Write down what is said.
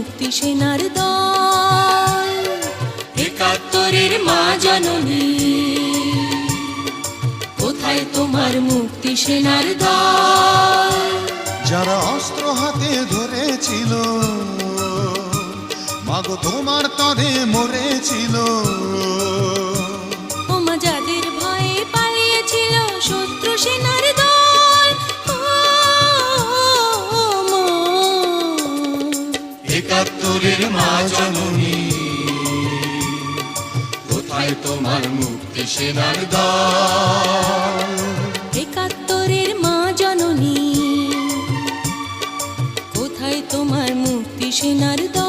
মুক্তি সেনার দল। একাত্তরের মা জননী, কোথায় তোমার মুক্তি সেনার দল? যারা অস্ত্র হাতে ধরেছিল, মাগো তোমার তরে মরেছিল। ওমা যাদের ভয়ে পালিয়েছিল শত্রু সেনার দল। একাত্তরের মা জননী, কোথায় তোমার মুক্তি সেনার দল? একাত্তরের মা জননী, কোথায় তোমার মুক্তি সেনার দল?